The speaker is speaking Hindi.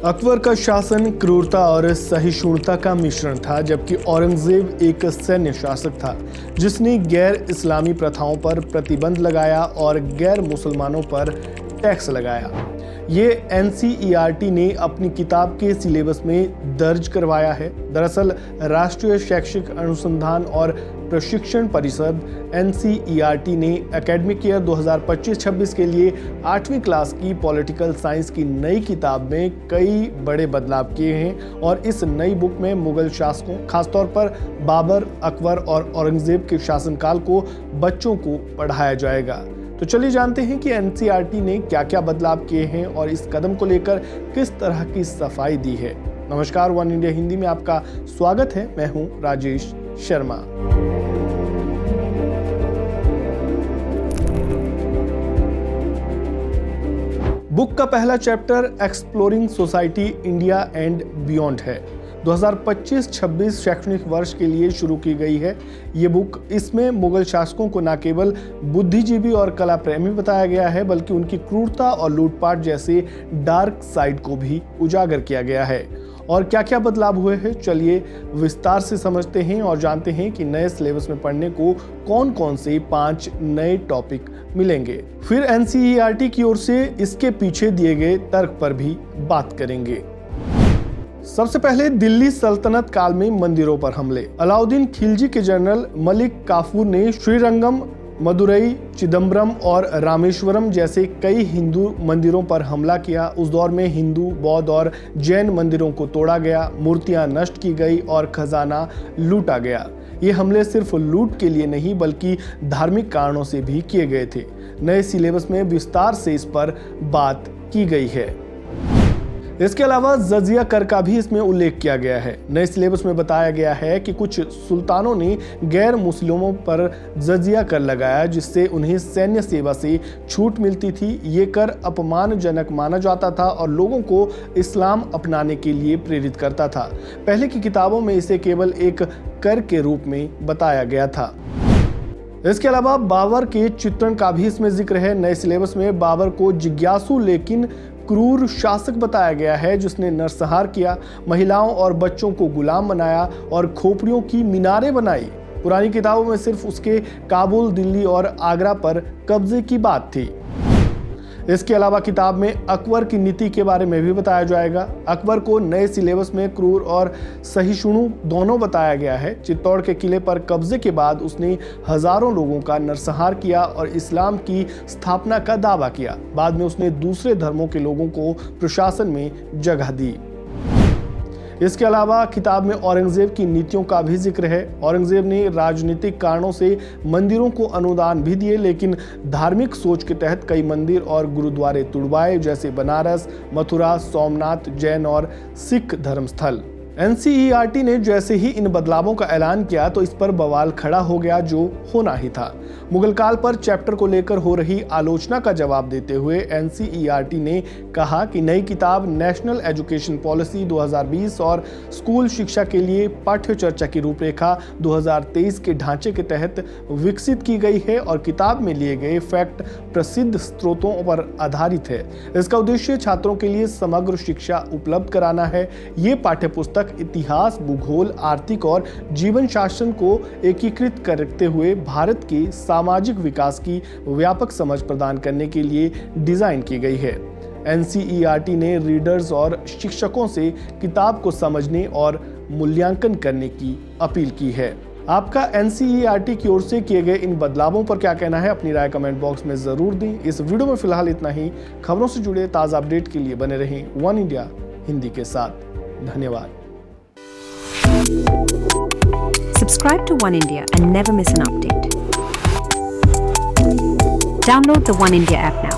अकबर का शासन क्रूरता और सहिष्णुता का मिश्रण था, जबकि औरंगजेब एक सैन्य शासक था जिसने गैर इस्लामी प्रथाओं पर प्रतिबंध लगाया और गैर मुसलमानों पर टैक्स लगाया। ये एनसीईआरटी ने अपनी किताब के सिलेबस में दर्ज करवाया है। दरअसल राष्ट्रीय शैक्षिक अनुसंधान और प्रशिक्षण परिषद एनसीईआरटी ने एकेडमिक ईयर 2025-26 के लिए 8वीं क्लास की पॉलिटिकल साइंस की नई किताब में कई बड़े बदलाव किए हैं और इस नई बुक में मुगल शासकों, खासतौर पर बाबर, अकबर और औरंगजेब के शासनकाल को बच्चों को पढ़ाया जाएगा। तो चलिए जानते हैं कि एनसीईआरटी ने क्या क्या बदलाव किए हैं और इस कदम को लेकर किस तरह की सफाई दी है। नमस्कार, वन इंडिया हिंदी में आपका स्वागत है। मैं हूं राजेश शर्मा। बुक का पहला chapter exploring society India and beyond है। 2025-26 शैक्षणिक वर्ष के लिए शुरू की गई है ये बुक। इसमें मुगल शासकों को न केवल बुद्धिजीवी और कला प्रेमी बताया गया है, बल्कि उनकी क्रूरता और लूटपाट जैसे डार्क साइड को भी उजागर किया गया है। और क्या क्या बदलाव हुए हैं, चलिए विस्तार से समझते हैं और जानते हैं कि नए सिलेबस में पढ़ने को कौन कौन से 5 नए टॉपिक मिलेंगे। फिर एनसीईआरटी की ओर से इसके पीछे दिए गए तर्क पर भी बात करेंगे। सबसे पहले दिल्ली सल्तनत काल में मंदिरों पर हमले। अलाउद्दीन खिलजी के जनरल मलिक काफूर ने श्रीरंगम, मदुरई, चिदम्बरम और रामेश्वरम जैसे कई हिंदू मंदिरों पर हमला किया। उस दौर में हिंदू, बौद्ध और जैन मंदिरों को तोड़ा गया, मूर्तियां नष्ट की गई और खजाना लूटा गया। ये हमले सिर्फ लूट के लिए नहीं बल्कि धार्मिक कारणों से भी किए गए थे। नए सिलेबस में विस्तार से इस पर बात की गई है। इसके अलावा जजिया कर का भी इसमें उल्लेख किया गया है। नए सिलेबस में बताया गया है कि कुछ सुल्तानों ने गैर मुस्लिमों पर जजिया कर लगाया, जिससे उन्हें सैन्य सेवा से छूट मिलती थी। ये कर अपमानजनक माना जाता था और लोगों को इस्लाम अपनाने के लिए प्रेरित करता था। पहले की किताबों में इसे केवल एक कर के रूप में बताया गया था। इसके अलावा बाबर के चित्रण का भी इसमें जिक्र है। नए सिलेबस में बाबर को जिज्ञासु लेकिन क्रूर शासक बताया गया है, जिसने नरसंहार किया, महिलाओं और बच्चों को गुलाम बनाया और खोपड़ियों की मीनारें बनाई। पुरानी किताबों में सिर्फ उसके काबुल, दिल्ली और आगरा पर कब्जे की बात थी। इसके अलावा किताब में अकबर की नीति के बारे में भी बताया जाएगा। अकबर को नए सिलेबस में क्रूर और सहिष्णु दोनों बताया गया है। चित्तौड़ के किले पर कब्जे के बाद उसने हजारों लोगों का नरसंहार किया और इस्लाम की स्थापना का दावा किया। बाद में उसने दूसरे धर्मों के लोगों को प्रशासन में जगह दी। इसके अलावा किताब में औरंगजेब की नीतियों का भी जिक्र है। औरंगजेब ने राजनीतिक कारणों से मंदिरों को अनुदान भी दिए, लेकिन धार्मिक सोच के तहत कई मंदिर और गुरुद्वारे तुड़वाए, जैसे बनारस, मथुरा, सोमनाथ, जैन और सिख धर्मस्थल। एनसीईआरटी ने जैसे ही इन बदलावों का ऐलान किया तो इस पर बवाल खड़ा हो गया, जो होना ही था। मुगल काल पर चैप्टर को लेकर हो रही आलोचना का जवाब देते हुए एनसीईआरटी ने कहा कि नई किताब नेशनल एजुकेशन पॉलिसी 2020 और स्कूल शिक्षा के लिए पाठ्य चर्चा की रूपरेखा 2023 के ढांचे के तहत विकसित की गई है और किताब में लिए गए फैक्ट प्रसिद्ध स्रोतों पर आधारित है। इसका उद्देश्य छात्रों के लिए समग्र शिक्षा उपलब्ध कराना है। ये पाठ्य पुस्तक इतिहास, भूगोल, आर्थिक और जीवन शासन को एकीकृत करते हुए भारत के सामाजिक विकास की व्यापक समझ प्रदान करने के लिए डिजाइन की गई है। एनसीईआरटी ने रीडर्स और शिक्षकों से किताब को समझने और मूल्यांकन करने की अपील की है। आपका एनसीईआरटी की ओर से किए गए इन बदलावों पर क्या कहना है, अपनी राय कमेंट बॉक्स में जरूर दें। इस वीडियो में फिलहाल इतना ही। खबरों से जुड़े ताजा अपडेट के लिए बने रहें वन इंडिया हिंदी के साथ। धन्यवाद। Subscribe to One India and never miss an update. Download the One India app now.